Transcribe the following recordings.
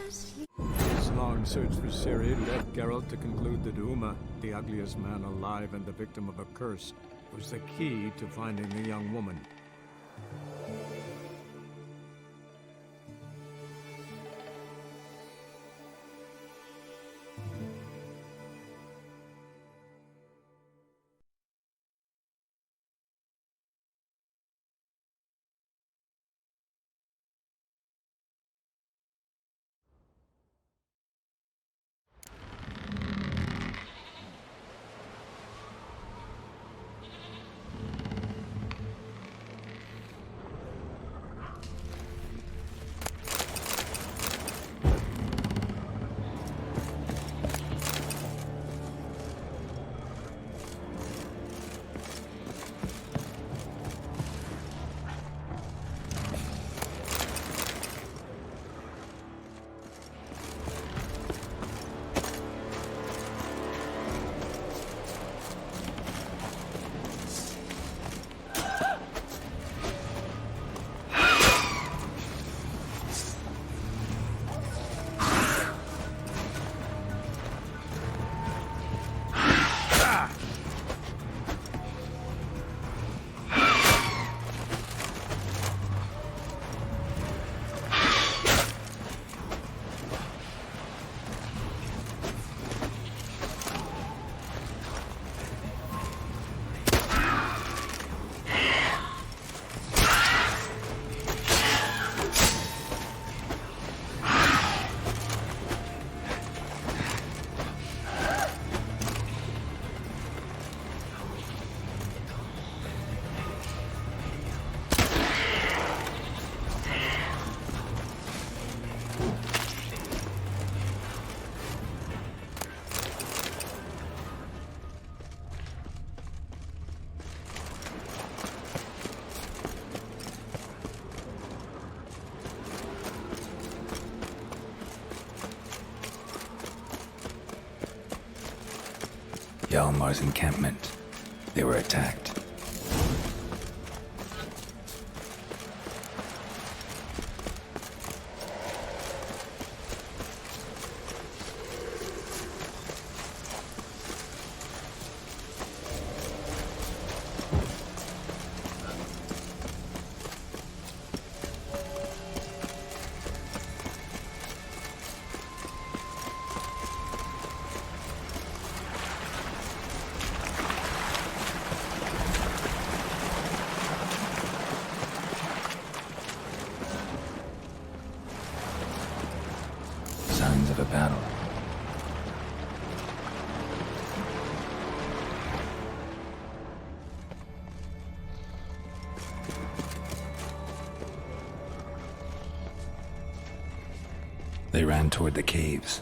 This long search for Ciri led Geralt to conclude that Uma, the ugliest man alive and the victim of a curse, was the key to finding the young woman. Yalmar's encampment. They were attacked. Signs of a battle. They ran toward the caves.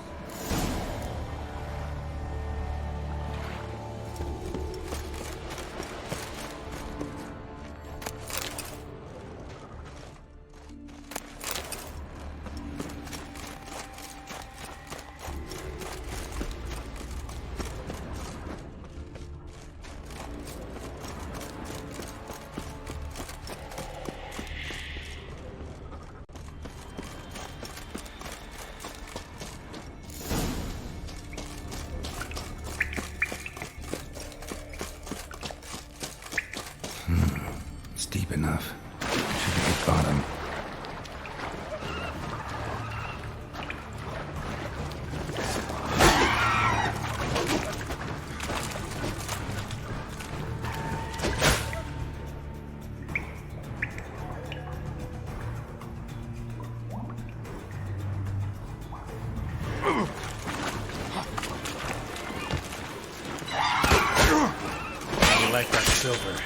It's deep enough. Should be at bottom. You like that silver?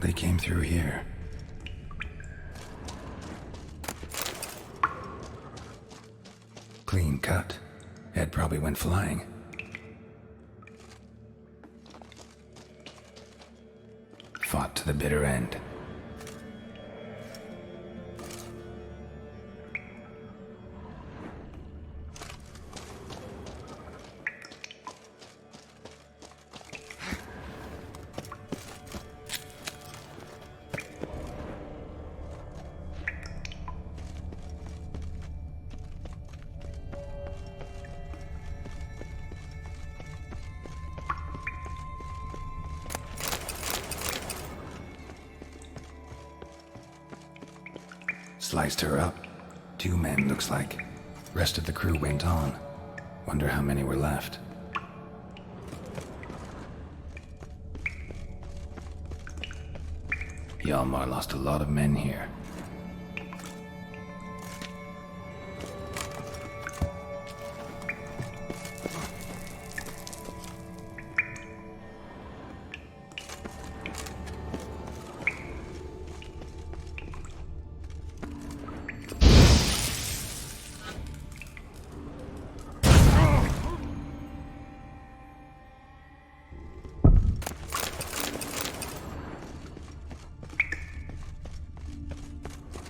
they came through here. Clean cut. Head probably went flying. Fought to the bitter end. Sliced her up. 2 men, looks like. Rest of the crew went on. Wonder how many were left. Hjalmar lost a lot of men here.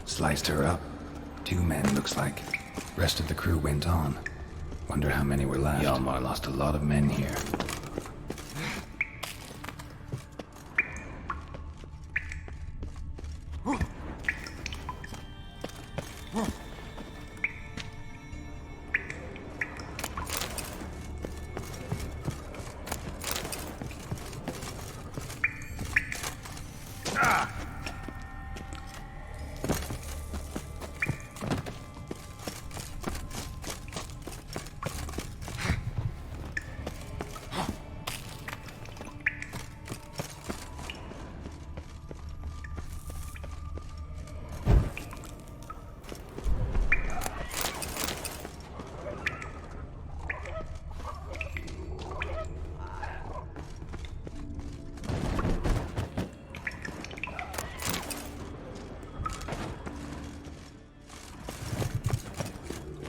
Sliced her up. 2 men, looks like. Rest of the crew went on. Wonder how many were left. Hjalmar lost a lot of men here.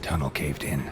Tunnel caved in.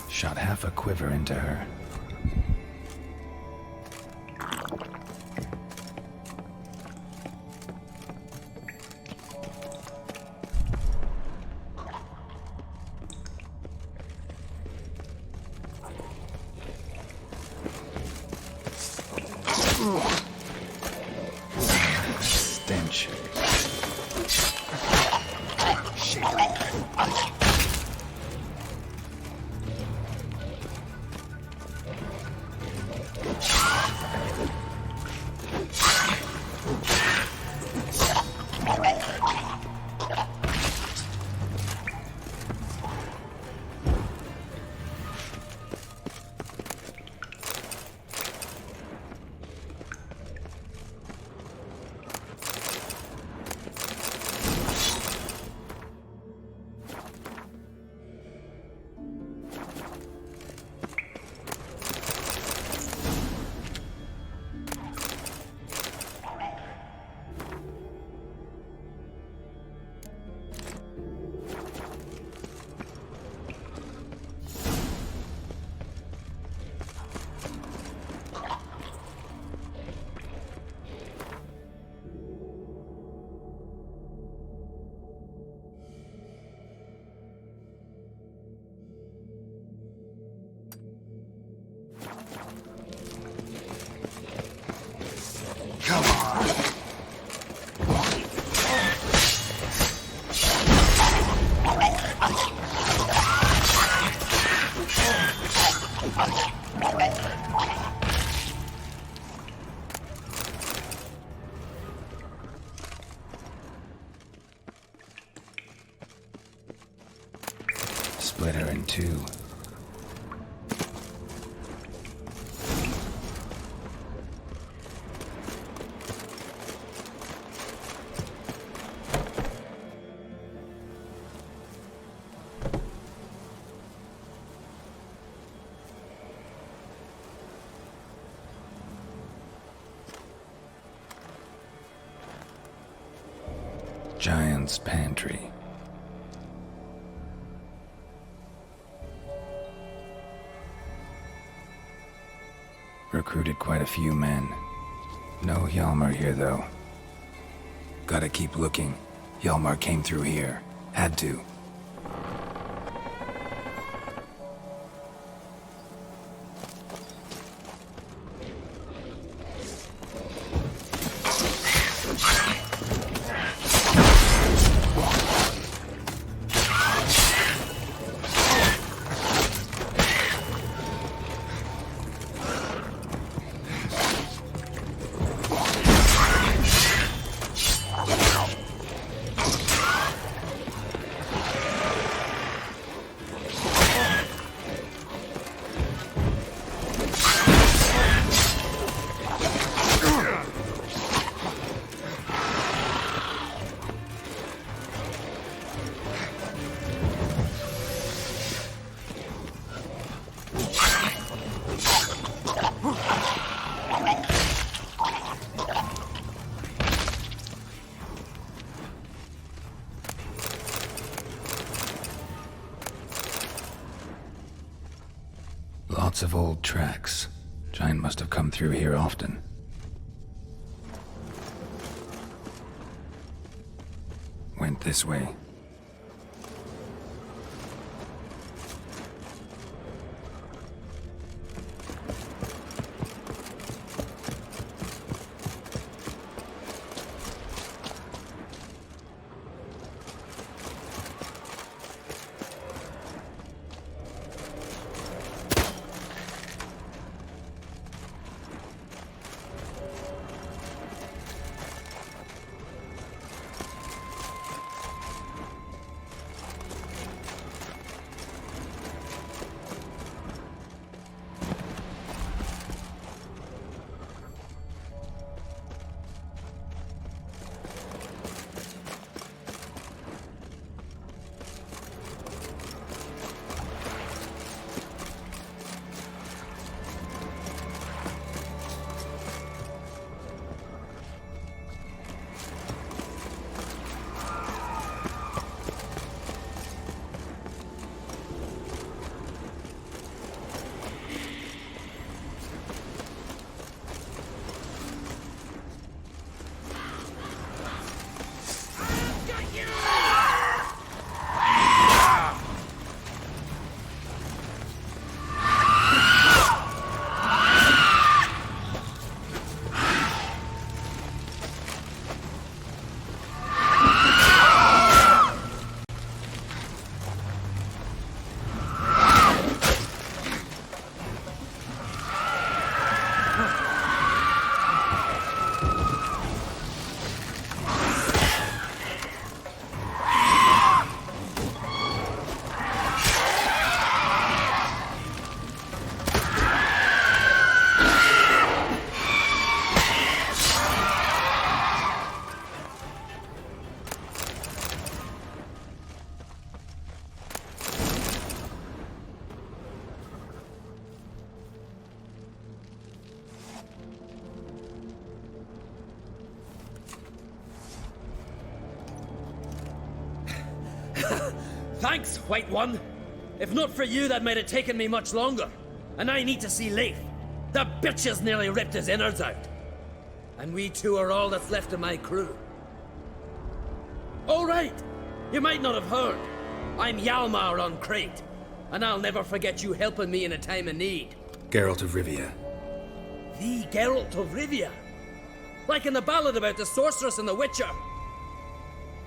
Shot half a quiver into her. Stench. Come on. Split her in two. Giant's Pantry. Recruited quite a few men. No Hjalmar here, though. Gotta keep looking. Hjalmar came through here. Had to. Lots of old tracks. Giant must have come through here often. Went this way. Thanks, White One. If not for you, that might have taken me much longer. And I need to see Leif. The bitch has nearly ripped his innards out. And we two are all that's left of my crew. All right. You might not have heard. I'm Hjalmar on Crete. And I'll never forget you helping me in a time of need. Geralt of Rivia. The Geralt of Rivia. Like in the ballad about the sorceress and the witcher.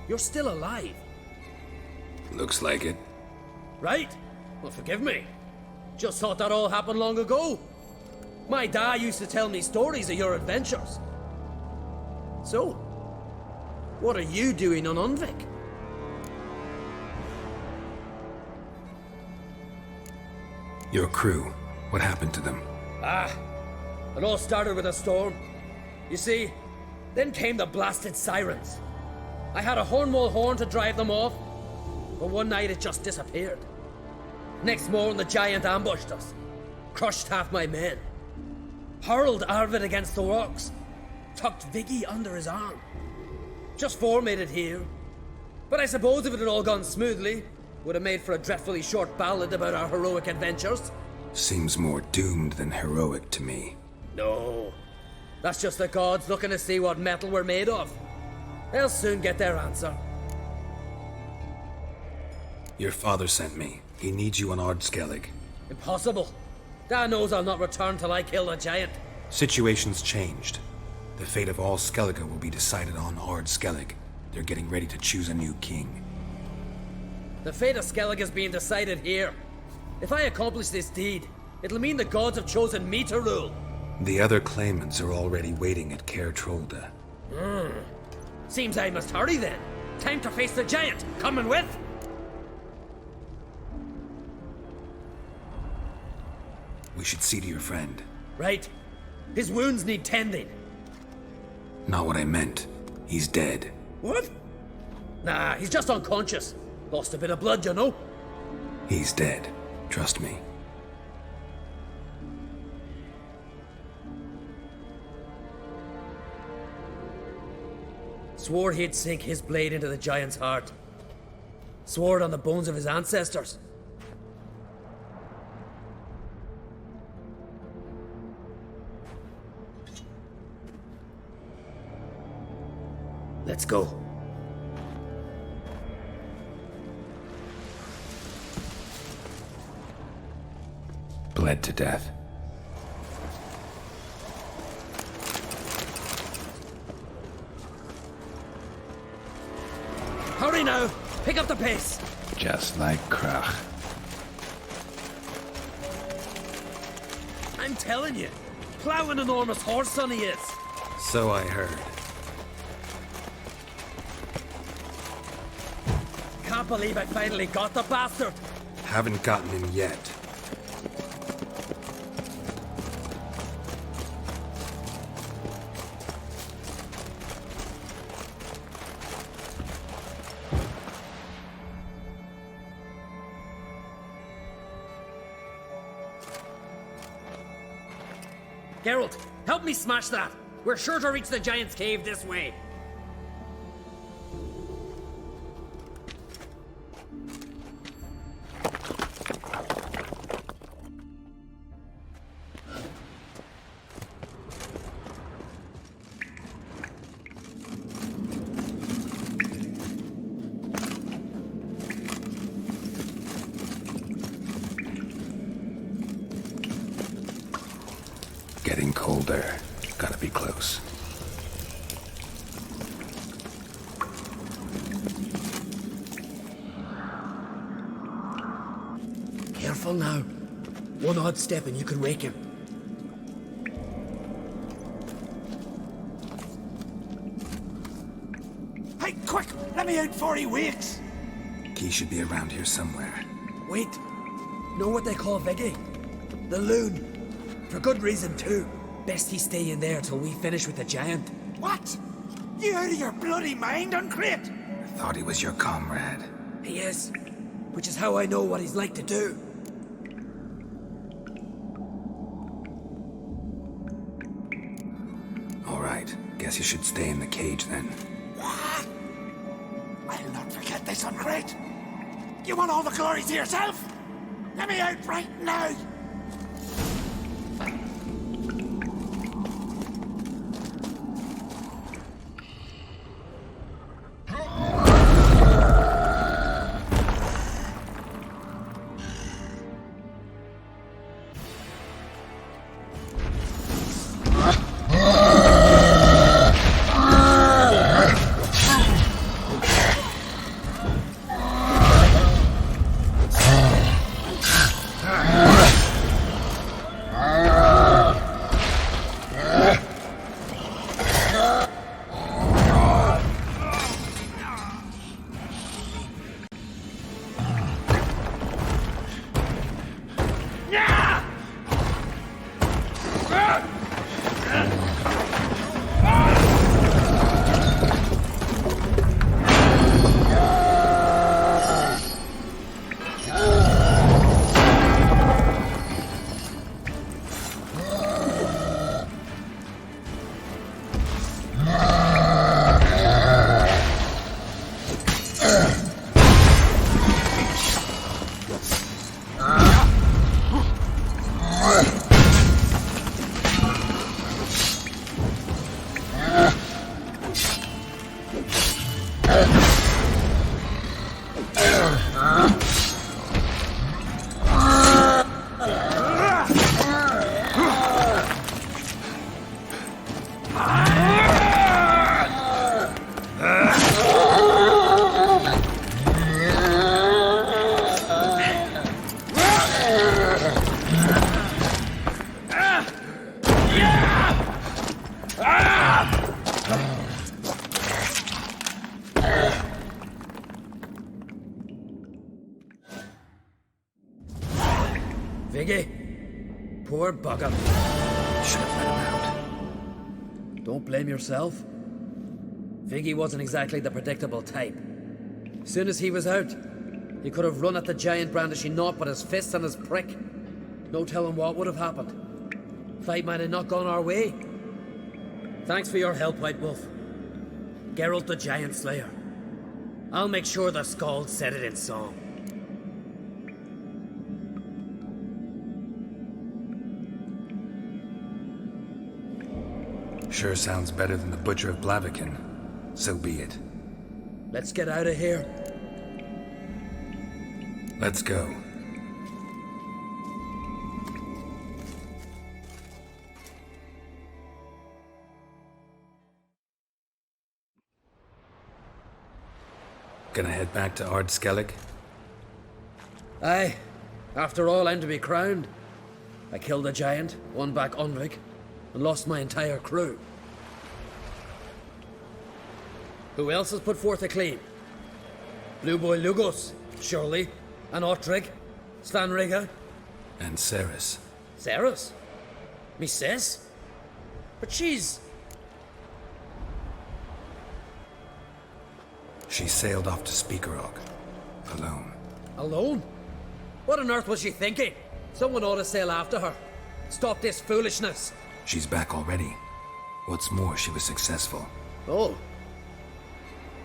You're still alive. Looks like it. Right? Well, forgive me. Just thought that all happened long ago. My dad used to tell me stories of your adventures. So, what are you doing on Undvik? Your crew, what happened to them? It all started with a storm. You see, then came the blasted sirens. I had a Hornwall horn to drive them off, but one night it just disappeared. Next morning the giant ambushed us, crushed half my men, hurled Arvid against the rocks, tucked Viggy under his arm. Just four made it here. But I suppose if it had all gone smoothly, would have made for a dreadfully short ballad about our heroic adventures. Seems more doomed than heroic to me. No, that's just the gods looking to see what metal we're made of. They'll soon get their answer. Your father sent me. He needs you on Ardskellig. Impossible. Dad knows I'll not return till I kill the giant. Situation's changed. The fate of all Skellige will be decided on Ardskellig. They're getting ready to choose a new king. The fate of Skellig is being decided here. If I accomplish this deed, it'll mean the gods have chosen me to rule. The other claimants are already waiting at Caer Trolde. Seems I must hurry then. Time to face the giant. Coming with? We should see to your friend. Right. His wounds need tending. Not what I meant. He's dead. What? Nah, he's just unconscious. Lost a bit of blood, you know. He's dead. Trust me. Swore he'd sink his blade into the giant's heart. Swore it on the bones of his ancestors. Let's go. Bled to death. Hurry now! Pick up the pace! Just like Krach. I'm telling you, plow an enormous horse son he is. So I heard. Can't believe I finally got the bastard. Haven't gotten him yet. Geralt, help me smash that. We're sure to reach the giant's cave this way. Getting colder. Gotta be close. Careful now. One odd step and you could wake him. Hey, quick! Let me out before he wakes! Key should be around here somewhere. Wait. Know what they call Viggy? The loon. For good reason, too. Best he stay in there till we finish with the giant. What? You out of your bloody mind, Uncrate? I thought he was your comrade. He is. Which is how I know what he's like to do. All right. Guess you should stay in the cage then. What? I'll not forget this, Uncrate. You want all the glory to yourself? Let me out right now! Poor bugger. Should have let him out. Don't blame yourself. Viggy wasn't exactly the predictable type. Soon as he was out, he could have run at the giant brandishing naught but his fists and his prick. No telling what would have happened. Fight might have not gone our way. Thanks for your help, White Wolf. Geralt the Giant Slayer. I'll make sure the Skald said it in song. Sure sounds better than the Butcher of Blaviken. So be it. Let's get out of here. Let's go. Gonna head back to Ard Skellig? Aye. After all, I'm to be crowned. I killed a giant, won back Unrig, and lost my entire crew. Who else has put forth a claim? Blue Boy Lugos, surely, and Ottrig, Svanrigga. And Ceres. Ceres? Me sis? But she's... She sailed off to Speakerog. Alone. alone? What on earth was she thinking? Someone ought to sail after her. Stop this foolishness. She's back already. What's more, she was successful. Oh.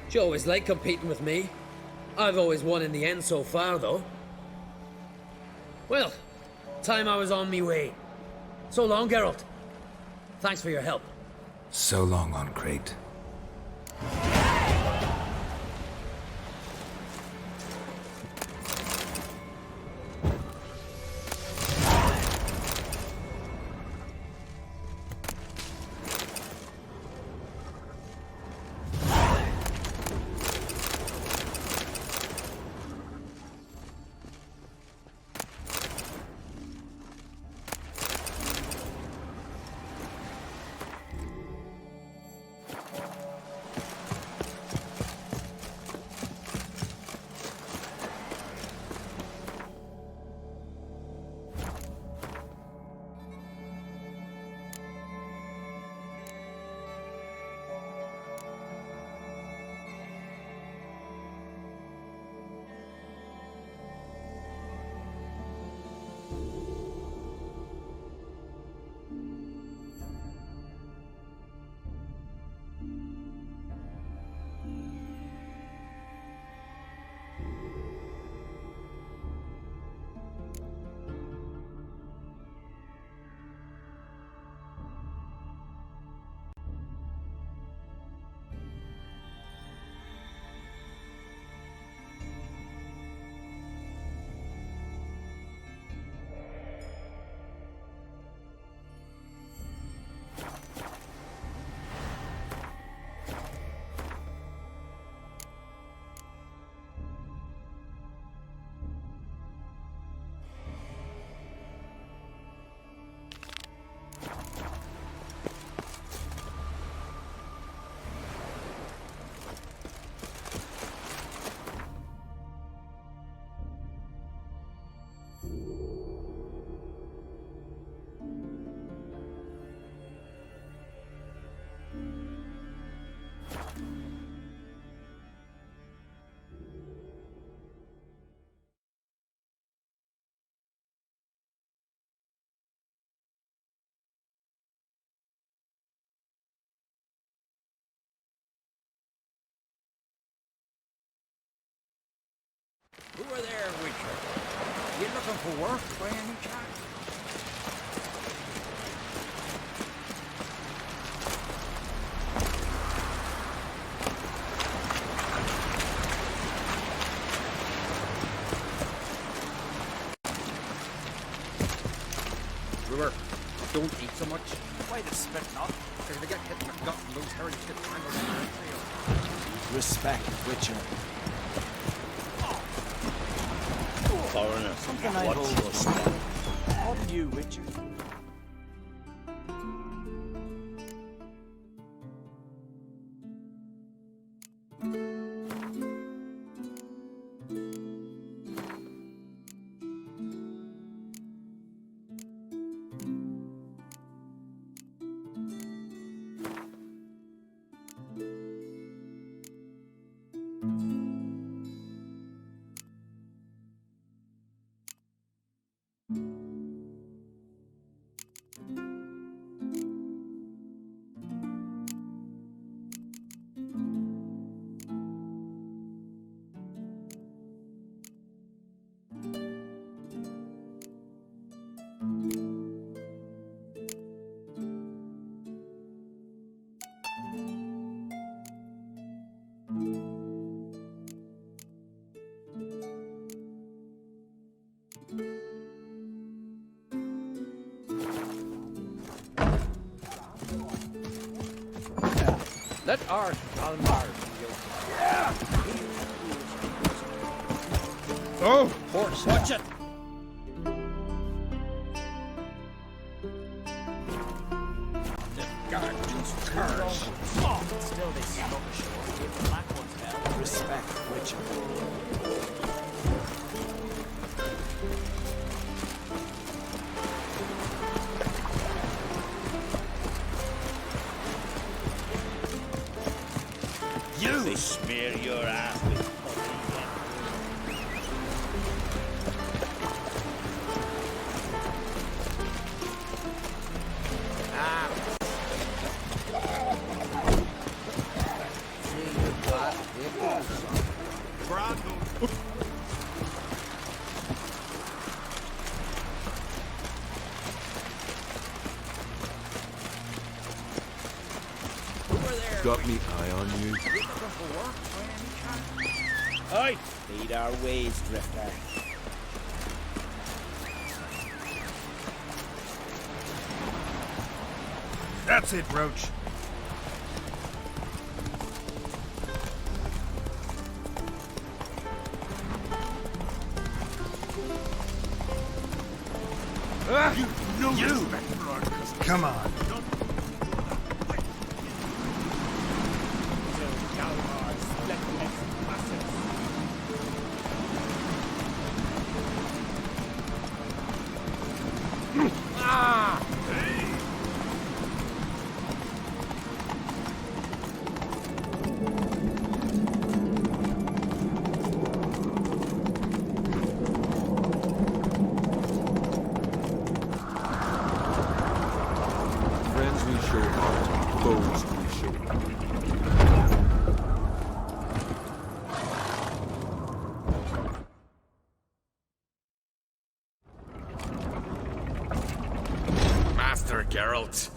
She always liked competing with me. I've always won in the end so far, though. Well, time I was on me way. So long, Geralt. Thanks for your help. So long on Crate. Who are there, Witcher? You looking for work by any chance? Brewer, don't eat so much. Why the spit not? Because they get hit in the gut and those hairy shit tangled in their tail. Respect, Witcher. Foreigner, Something I hold respect. What do you, Witcher? Let our Hjalmar deal. Oh! Horse. Watch it! The guardian's curse. Still, they smoke ashore. Give the black ones hell. Respect Witcher. They smear your ass with Got me eye on you. Oi! Lead our ways, Drifter. That's it, Roach. Ah, you! Come on. Friends we show heart, foes we show. Master Geralt.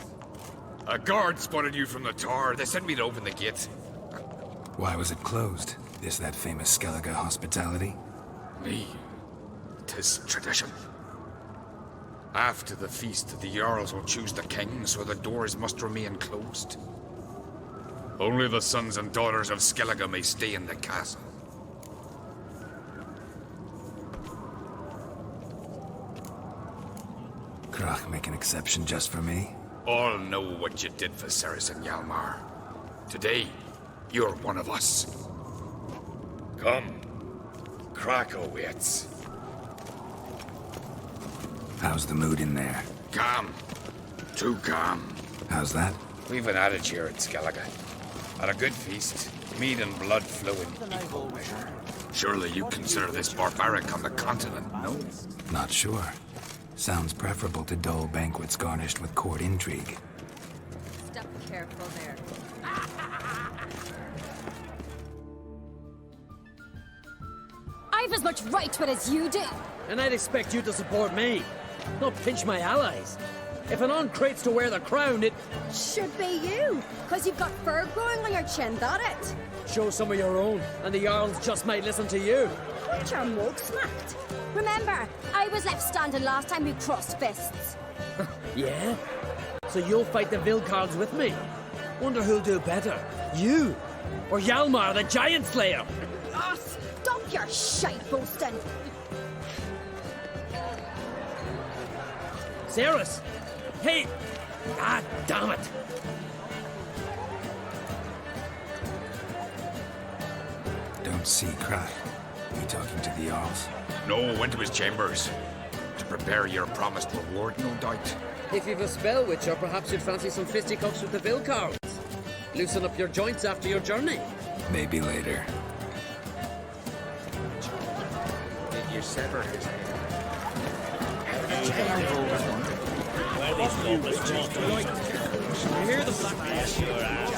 A guard spotted you from the tower. They said we'd open the gate. Why was it closed? Is that famous Skellige hospitality? Me. 'Tis tradition. After the feast, the Jarls will choose the king, so the doors must remain closed. Only the sons and daughters of Skellige may stay in the castle. Krach make an exception just for me? All know what you did for Saracen Hjalmar. Today, you're one of us. Come. Krakow waits. How's the mood in there? Calm. Too calm. How's that? We've an adage here at Skellige. At a good feast, mead and blood flow in equal measure. Surely you consider this barbaric on the continent, no? Not sure. Sounds preferable to dull banquets garnished with court intrigue. Step careful there. I've as much right to it as you do. And I'd expect you to support me, not pinch my allies. If an on-crate's to wear the crown, it... Should be you, because you've got fur growing on your chin, that it? Show some of your own, and the Jarls just might listen to you. Put your mug smacked. Remember, I was left standing last time we crossed fists. Yeah? So you'll fight the Vilcards with me? Wonder who'll do better, you or Hjalmar the Giant Slayer? Oh, stop your shite boasting. Ceres! Hey! Ah, damn it! Don't see Krach. You talking to the Jarls? No, went to his chambers. To prepare your promised reward, no doubt. If you've a spell, Witcher, perhaps you'd fancy some fisticuffs with the Vilcards. Loosen up your joints after your journey. Maybe later. Did you sever his head? Where these goblins just right. You hear the black ass your ass.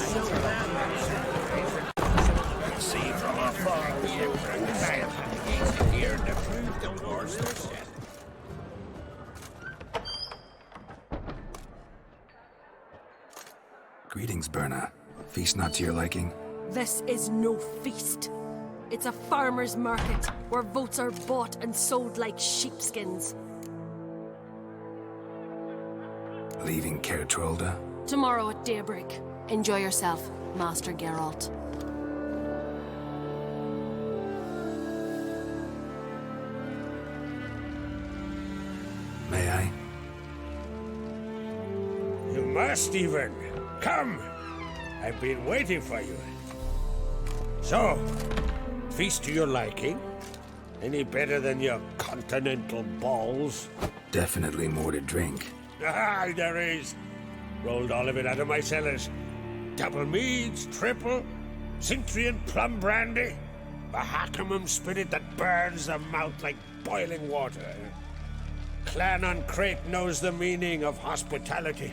See from afar, we here to prove the wars set. Greetings, Berna. Feast not to your liking? This is no feast. It's a farmer's market where votes are bought and sold like sheepskins. Leaving Kertrolda? Tomorrow at daybreak. Enjoy yourself. Master Geralt. May I? You must even. Come! I've been waiting for you. So, feast to your liking? Any better than your continental balls? Definitely more to drink. Ah, there is. Rolled all of it out of my cellars. Double meads, triple, Cintrian plum brandy, a Hackamum spirit that burns the mouth like boiling water. Clan on Crate knows the meaning of hospitality.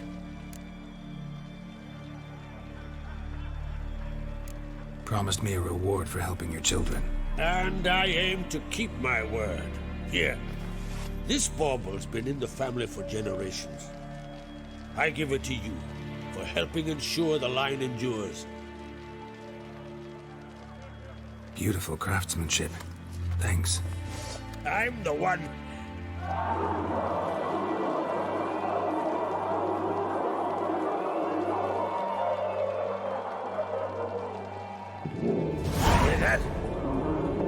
Promised me a reward for helping your children. And I aim to keep my word. Here. This bauble's been in the family for generations. I give it to you for helping ensure the line endures. Beautiful craftsmanship. Thanks. I'm the one. Hear that?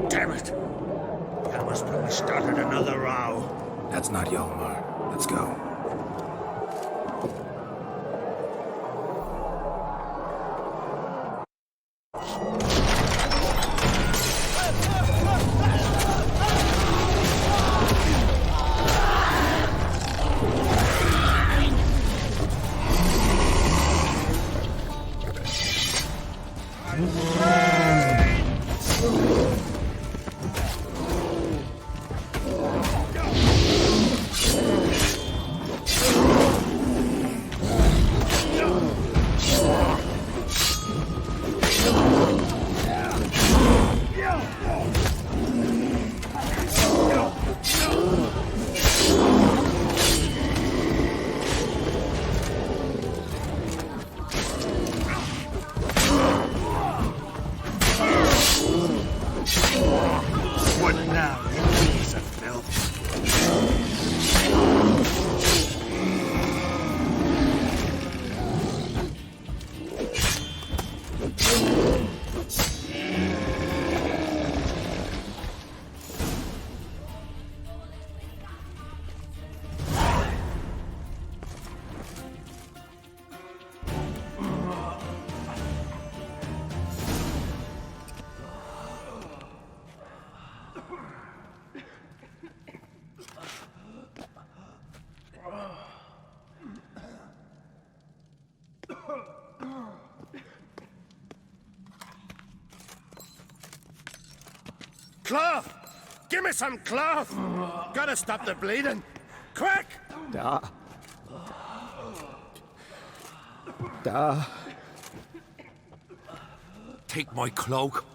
Damn it! That must have started another row. That's not Hjalmar. Let's go. Cloth! Give me some cloth! Gotta stop the bleeding! Quick! Da. Take my cloak.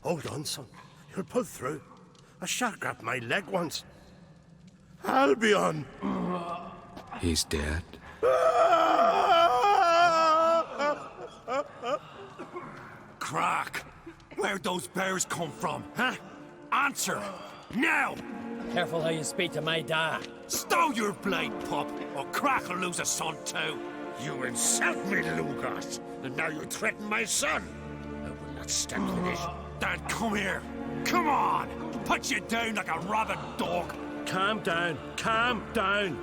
Hold on, son. You'll pull through. A shark grabbed my leg once. Albion! He's dead. Crack! Where'd those bears come from, huh? Answer! Now! Careful how you speak to my dad. Stow your blade, pup, or Crack will lose a son too. You insult me, Lugos, and now you threaten my son. I will not stand for this. Dad, come here. Come on! Put you down like a rabid dog. Calm down. Calm down.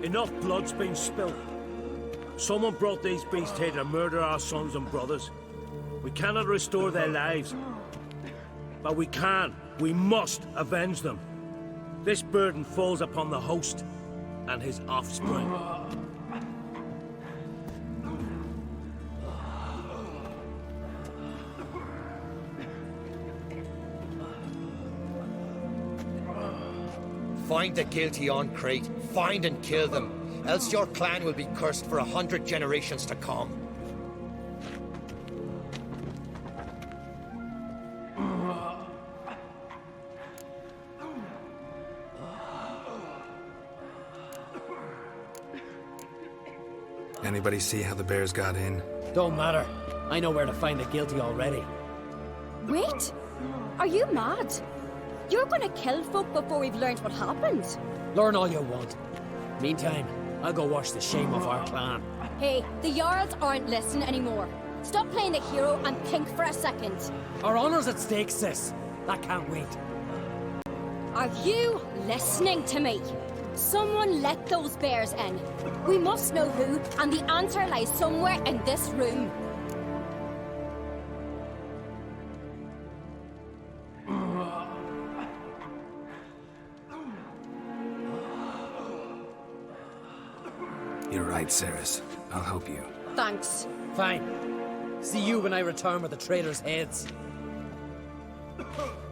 Enough blood's been spilled. Someone brought these beasts here to murder our sons and brothers. We cannot restore their lives. But we can. We must avenge them. This burden falls upon the host and his offspring. Find the guilty on Crate. Find and kill them. Else your clan will be cursed for 100 generations to come. Anybody see how the bears got in? Don't matter. I know where to find the guilty already. Wait! Are you mad? You're gonna kill folk before we've learned what happened? Learn all you want. Meantime, I'll go wash the shame off our clan. Hey, the Jarls aren't listening anymore. Stop playing the hero and think for a second. Our honor's at stake, sis. That can't wait. Are you listening to me? Someone let those bears in. We must know who, and the answer lies somewhere in this room. You're right, Ceres. I'll help you. Thanks. Fine. See you when I return with the traitors' heads.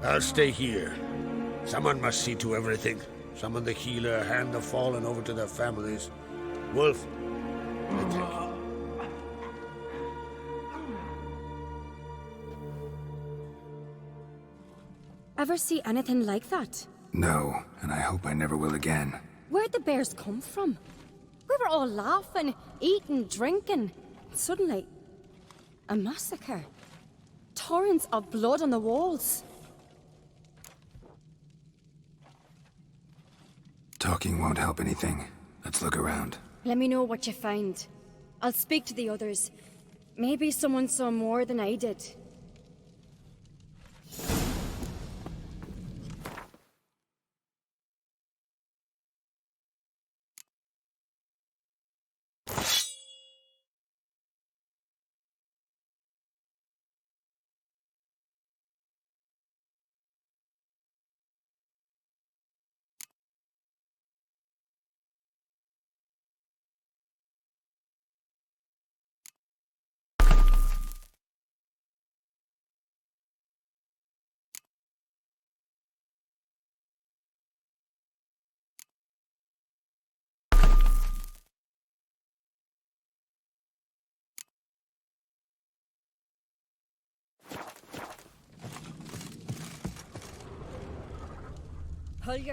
I'll stay here. Someone must see to everything. Summon the healer, hand the fallen over to their families. Wolf, I take it. Ever see anything like that? No, and I hope I never will again. Where'd the bears come from? We were all laughing, eating, drinking. Suddenly, a massacre. Torrents of blood on the walls. Talking won't help anything. Let's look around. Let me know what you find. I'll speak to the others. Maybe someone saw more than I did.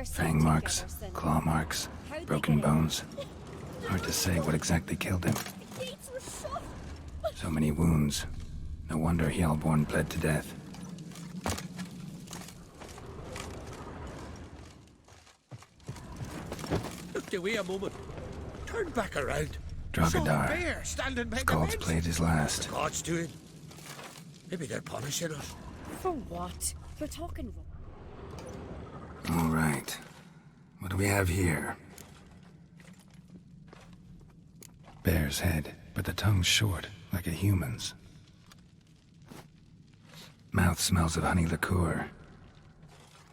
Fang marks, claw marks, broken bones. Hard to say what exactly killed him. So many wounds. No wonder Hjalborn bled to death. Look away a moment. Turn back around. Drogadar. Bear standing by the God's bench. played his last. God's doing. Maybe they're punishing us. For what? You're talking wrong. All right. What do we have here? Bear's head, but the tongue's short, like a human's. Mouth smells of honey liqueur.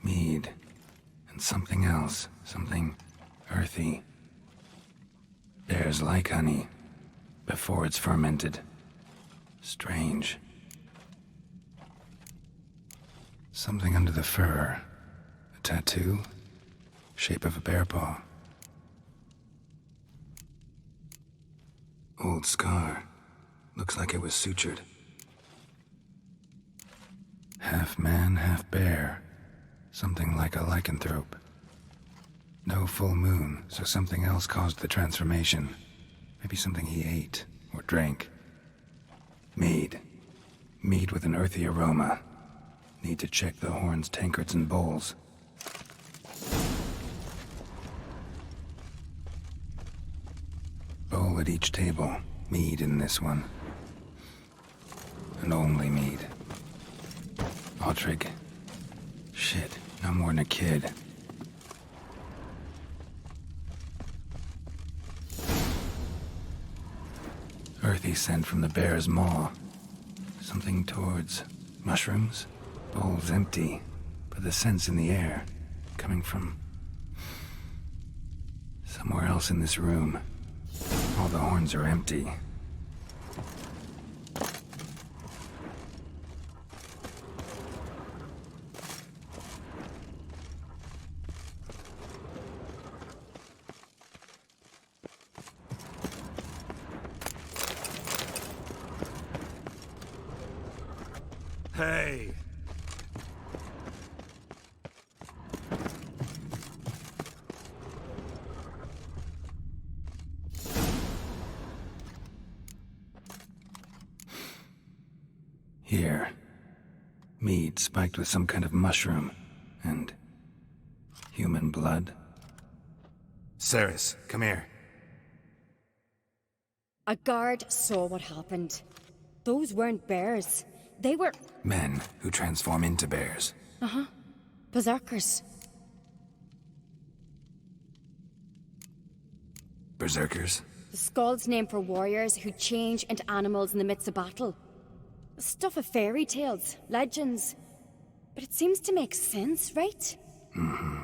Mead. And something else. Something earthy. Bears like honey. Before it's fermented. Strange. Something under the fur. A tattoo? Shape of a bear paw. Old scar. Looks like it was sutured. Half man, half bear. Something like a lycanthrope. No full moon, so something else caused the transformation. Maybe something he ate or drank. Mead. Mead with an earthy aroma. Need to check the horns, tankards, and bowls. Bowl at each table. Mead in this one. And only mead. Ottrig. Shit, no more than a kid. Earthy scent from the bear's maw. Something towards mushrooms? Bowl's empty, but the scent's in the air. Coming from somewhere else in this room. All the horns are empty. Hey. Here. Mead spiked with some kind of mushroom. And human blood. Ceres, come here. A guard saw what happened. Those weren't bears. They were... Men who transform into bears. Uh-huh. Berserkers. Berserkers? The Skald's name for warriors who change into animals in the midst of battle. Stuff of fairy tales, legends. But it seems to make sense, right? Mm-hmm.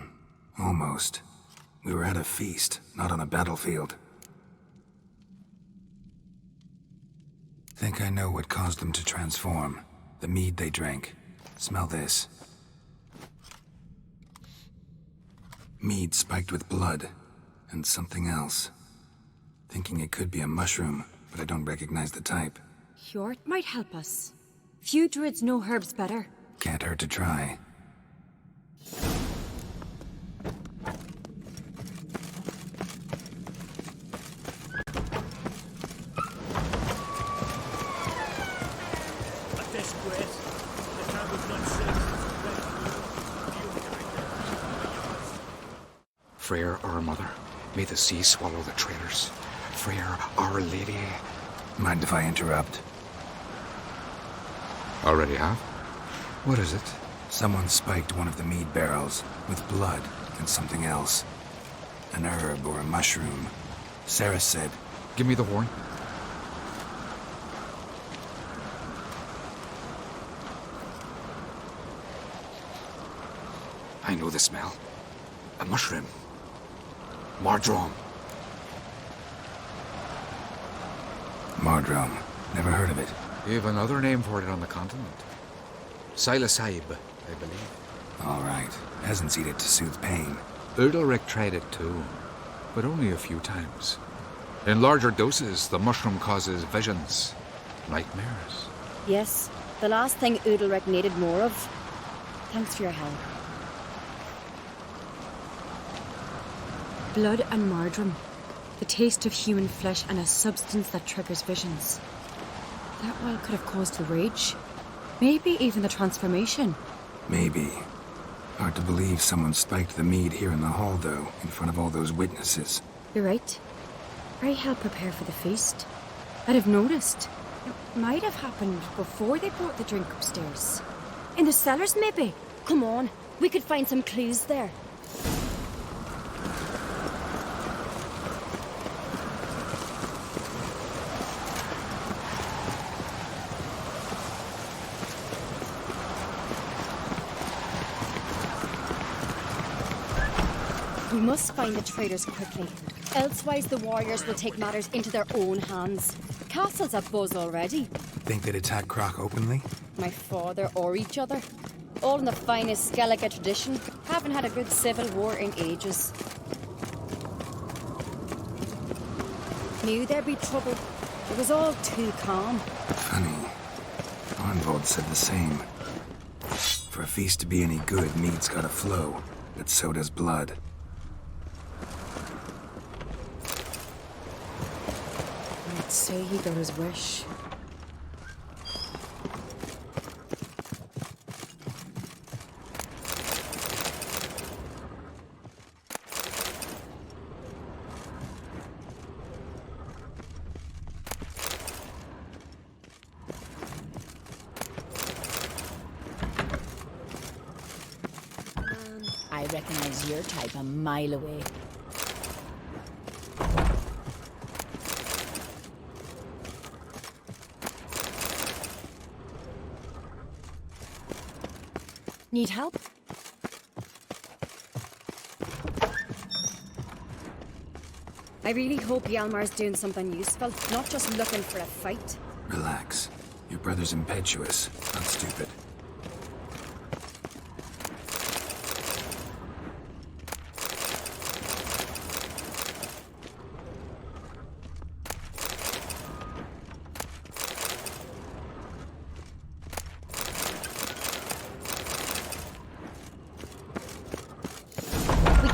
Almost. We were at a feast, not on a battlefield. Think I know what caused them to transform. The mead they drank. Smell this. Mead spiked with blood. And something else. Thinking it could be a mushroom, but I don't recognize the type. Hjort might help us. Few druids know herbs better. Can't hurt to try. Freyr, our mother, may the sea swallow the traitors. Freyr, our lady. Mind if I interrupt? Already have? What is it? Someone spiked one of the mead barrels with blood and something else. An herb or a mushroom. Sarah said... Give me the horn. I know the smell. A mushroom. Mardrome. Mardrome. Never heard of it. You have another name for it on the continent. Psilocybe, I believe. All right. Hasn't eaten it to soothe pain. Udalric tried it too, but only a few times. In larger doses, the mushroom causes visions, nightmares. Yes, the last thing Udalric needed more of. Thanks for your help. Blood and mardrome. The taste of human flesh and a substance that triggers visions. That well could have caused the rage. Maybe even the transformation. Maybe. Hard to believe someone spiked the mead here in the hall, though, in front of all those witnesses. You're right. I helped prepare for the feast. I'd have noticed. It might have happened before they brought the drink upstairs. In the cellars, maybe? Come on, we could find some clues there. We must find the traitors quickly. Elsewise, the warriors will take matters into their own hands. The castle's abuzz already. Think they'd attack Croc openly? My father or each other. All in the finest Skellige tradition. Haven't had a good civil war in ages. Knew there'd be trouble. It was all too calm. Funny. Arnvold said the same. For a feast to be any good, mead's gotta flow. But so does blood. I'd say he got his wish. I recognize your type a mile away. Need help? I really hope Hjalmar's doing something useful, not just looking for a fight. Relax. Your brother's impetuous, not stupid.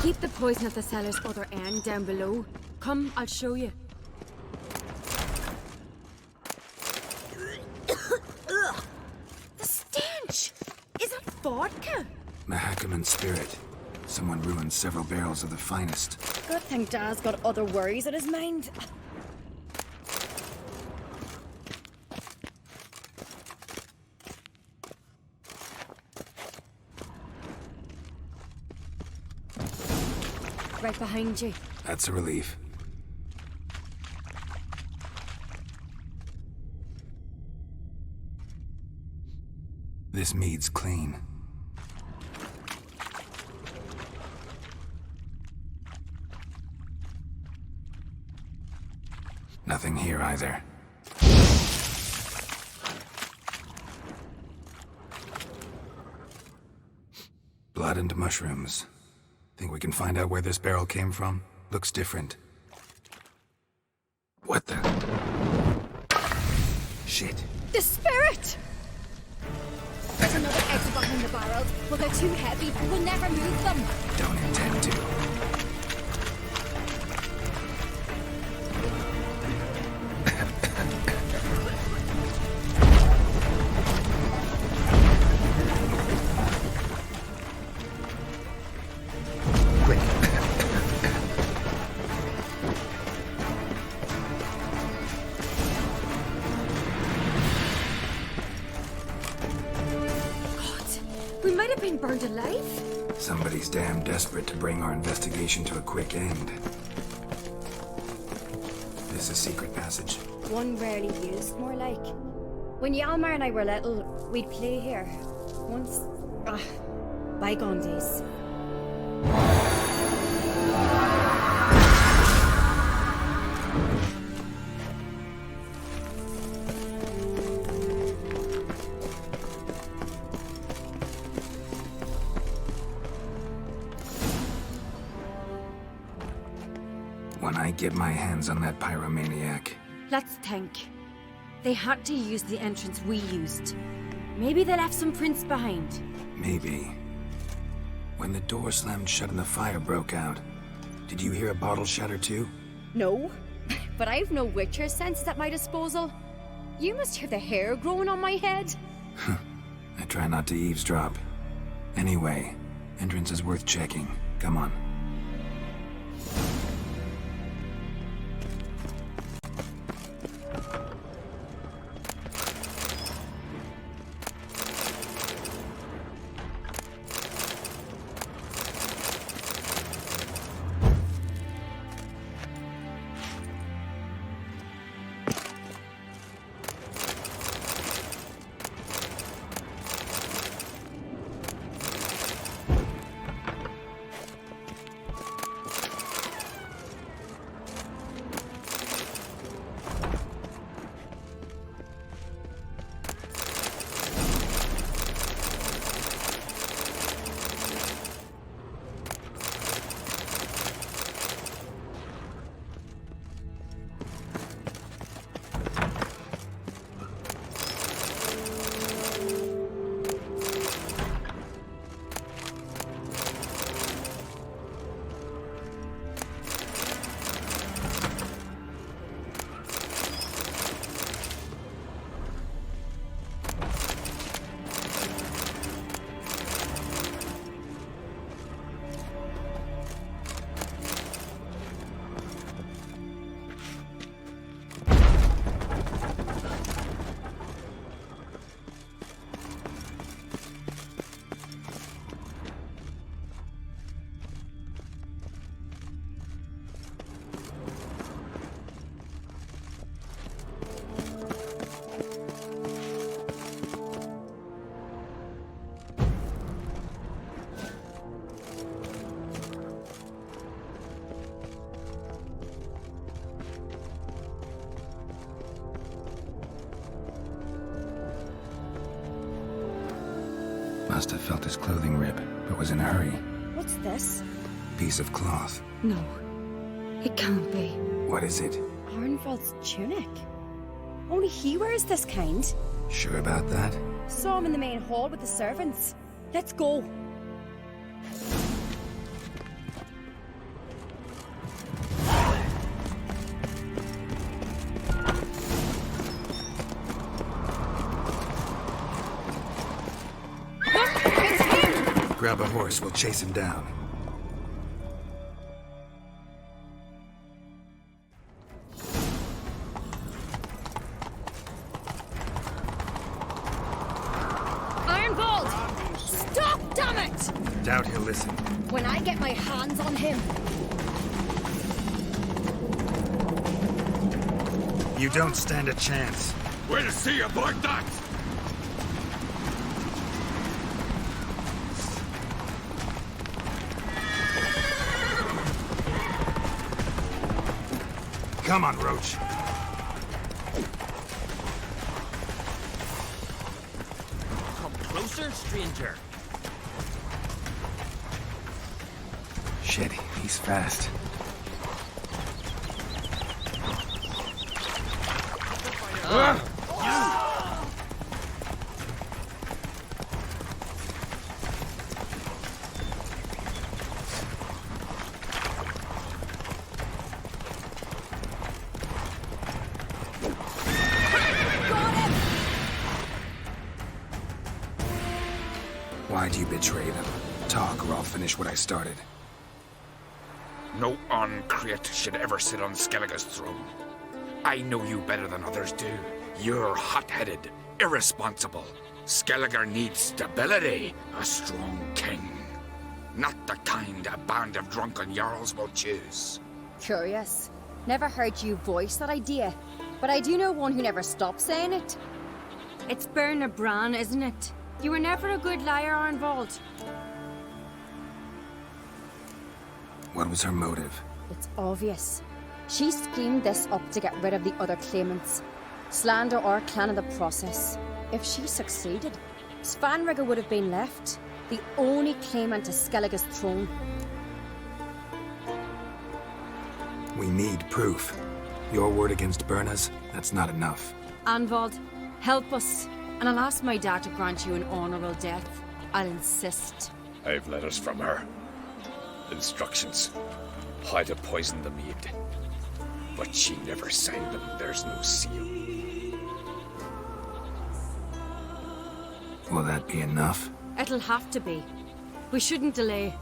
Keep the poison at the cellar's other end down below. Come, I'll show you. The stench! Is it vodka? Mahakaman spirit. Someone ruined several barrels of the finest. Good thing Dad's got other worries in his mind. Right behind you. That's a relief. This mead's clean. Nothing here either. Blood and mushrooms. Think we can find out where this barrel came from? Looks different. What the? Shit. The spirit! There's another exit behind the barrels, but they're too heavy. We'll never move them. Don't intend to. Burned alive? Somebody's damn desperate to bring our investigation to a quick end. This a secret passage? One rarely used, more like. When Hjalmar and I were little, we'd play here. Once... bygone days. When I get my hands on that pyromaniac. Let's think. They had to use the entrance we used. Maybe they left some prints behind. Maybe. When the door slammed shut and the fire broke out, did you hear a bottle shatter too? No, but I've no Witcher senses at my disposal. You must hear the hair growing on my head. I try not to eavesdrop. Anyway, entrance is worth checking. Come on. Must have felt his clothing rip, but was in a hurry. What's this? Piece of cloth. No, it can't be. What is it? Arnvald's tunic. Only he wears this kind. Sure about that? Saw him in the main hall with the servants. Let's go. Grab a horse, we'll chase him down. listen. When I get my hands on him... You don't stand a chance. We'll see about that! Come on, Roach. Come closer, stranger. Shit, he's fast. Why'd you betray them? Talk or I'll finish what I started. No on-crate should ever sit on Skellige's throne. I know you better than others do. You're hot-headed, irresponsible. Skellige needs stability, a strong king. Not the kind a band of drunken jarls will choose. Curious. Never heard you voice that idea, but I do know one who never stops saying it. It's Berna Bran, isn't it? You were never a good liar, Arnvold. What was her motive? It's obvious. She schemed this up to get rid of the other claimants. Slander our clan in the process. If she succeeded, Svanrige would have been left, the only claimant to Skellige's throne. We need proof. Your word against Berna's, that's not enough. Arnvold, help us. And I'll ask my dad to grant you an honourable death. I'll insist. I've letters from her. Instructions. How to poison the mead. But she never signed them. There's no seal. Will that be enough? It'll have to be. We shouldn't delay.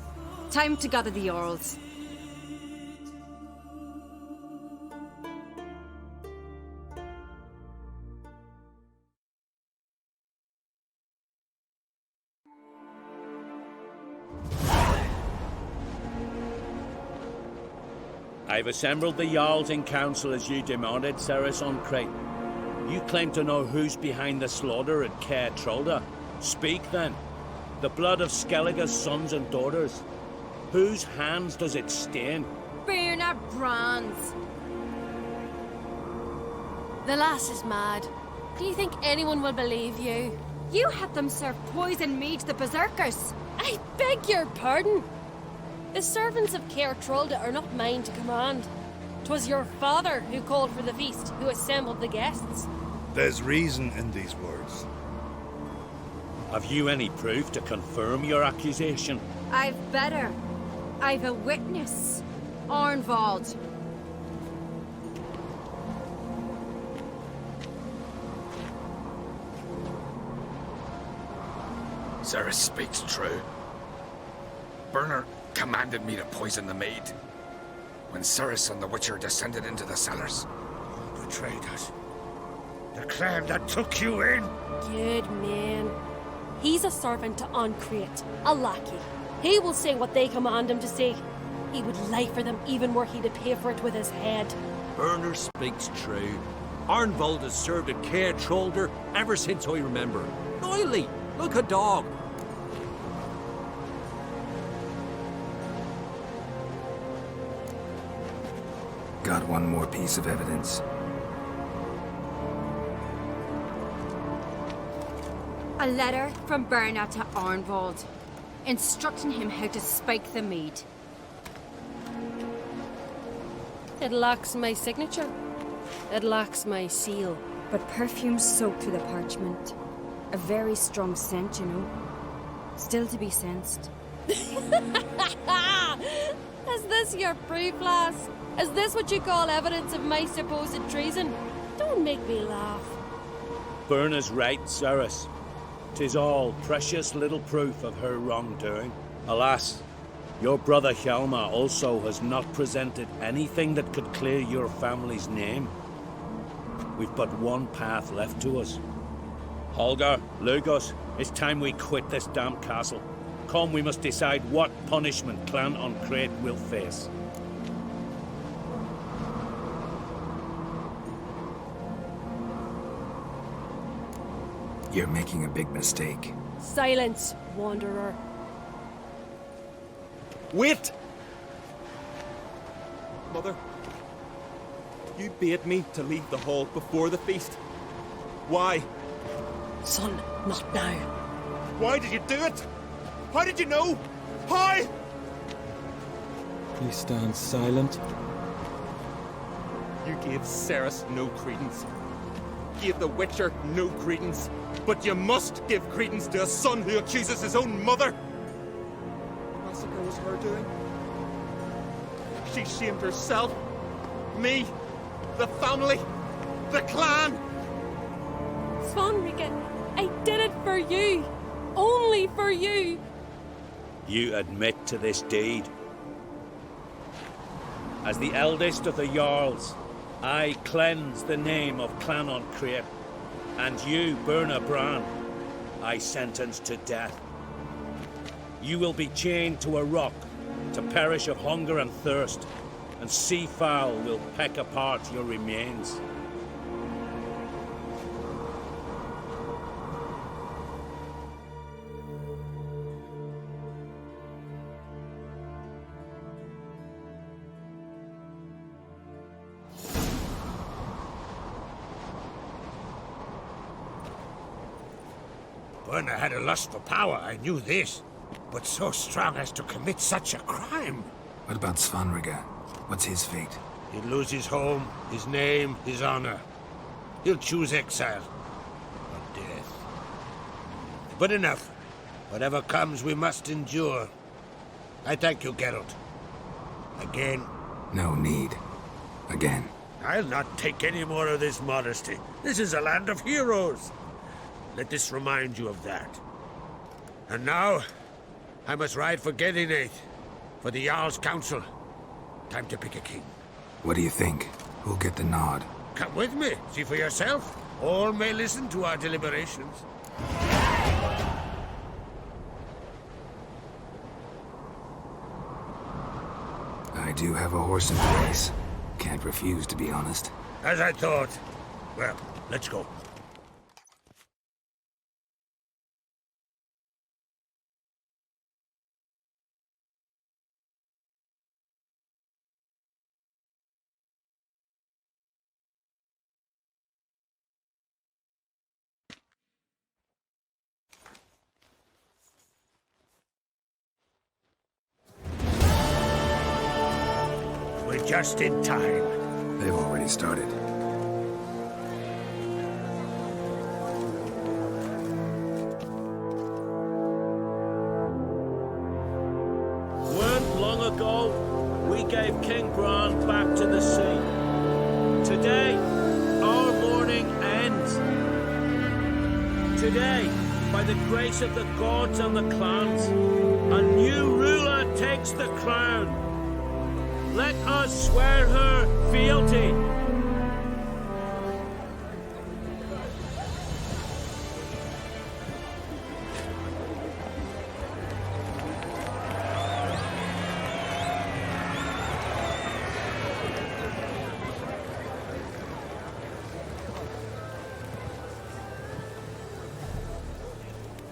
Time to gather the Jarls. I've assembled the Jarls in council as you demanded, Ceres on Crate. You claim to know who's behind the slaughter at Caer Trolda. Speak then. The blood of Skellige's sons and daughters. Whose hands does it stain? Berna Bran's. The lass is mad. Do you think anyone will believe you? You had them serve poison mead to the berserkers. I beg your pardon. The servants of Caer Trolda are not mine to command. 'Twas your father who called for the feast, who assembled the guests. There's reason in these words. Have you any proof to confirm your accusation? I've better. I've a witness. Arnvold. Ceres speaks true. Berna commanded me to poison the maid. When Ceres and the Witcher descended into the cellars. You betrayed us. The clan that took you in. Good man. He's a servant to Ancrate, a lackey. He will say what they command him to say. He would lie for them even were he to pay for it with his head. Berner speaks true. Arnvold has served at Caer Trolda ever since I remember. Oily, like a dog. Got one more piece of evidence. A letter from Berna to Arnvold, instructing him how to spike the mead. It lacks my signature. It lacks my seal. But perfume soaked through the parchment. A very strong scent, you know. Still to be sensed. Is this your proof, lass? Is this what you call evidence of my supposed treason? Don't make me laugh. Berna's right, Ceres. 'Tis all precious little proof of her wrongdoing. Alas, your brother Hjalmar also has not presented anything that could clear your family's name. We've but one path left to us. Holger, Lugos, it's time we quit this damn castle. come, we must decide what punishment Clan on Crete will face. You're making a big mistake. Silence, wanderer. Wait! Mother, you bade me to leave the hall before the feast. Why? Son, not now. Why did you do it? How did you know? How? Please stand silent. You gave Ceres no credence. Gave the Witcher no credence. But you must give credence to a son who accuses his own mother. The massacre was her doing. She shamed herself, me, the family, the clan. Svanrika, I did it for you. Only for you. You admit to this deed. As the eldest of the Jarls, I cleanse the name of Clan on Crete, and you, Burna Bran, I sentence to death. You will be chained to a rock, to perish of hunger and thirst, and sea fowl will peck apart your remains. Burna had a lust for power, I knew this. But so strong as to commit such a crime. What about Svanrika? What's his fate? He'll lose his home, his name, his honor. He'll choose exile. Or death. But enough. Whatever comes, we must endure. I thank you, Geralt. Again. No need. Again. I'll not take any more of this modesty. This is a land of heroes. Let this remind you of that. And now, I must ride for Gedinate, for the Jarl's Council. Time to pick a king. What do you think? Who'll get the nod? Come with me, see for yourself. All may listen to our deliberations. I do have a horse in the race. Can't refuse, to be honest. As I thought. Well, let's go. We're just in time. They've already started. Weren't long ago, we gave King Bran back to the sea. Today, our mourning ends. Today, by the grace of the gods and the clans, a new ruler takes the crown. Let us swear her fealty.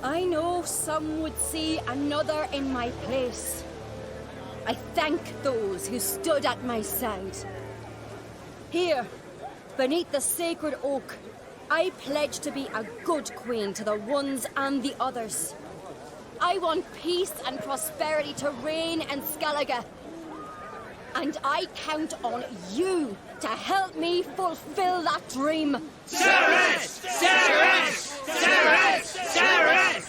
I know some would see another in my place. I thank those who stood at my side. Here, beneath the sacred oak, I pledge to be a good queen to the ones and the others. I want peace and prosperity to reign in Skellige. And I count on you to help me fulfill that dream. Ceres! Ceres! Ceres! Ceres!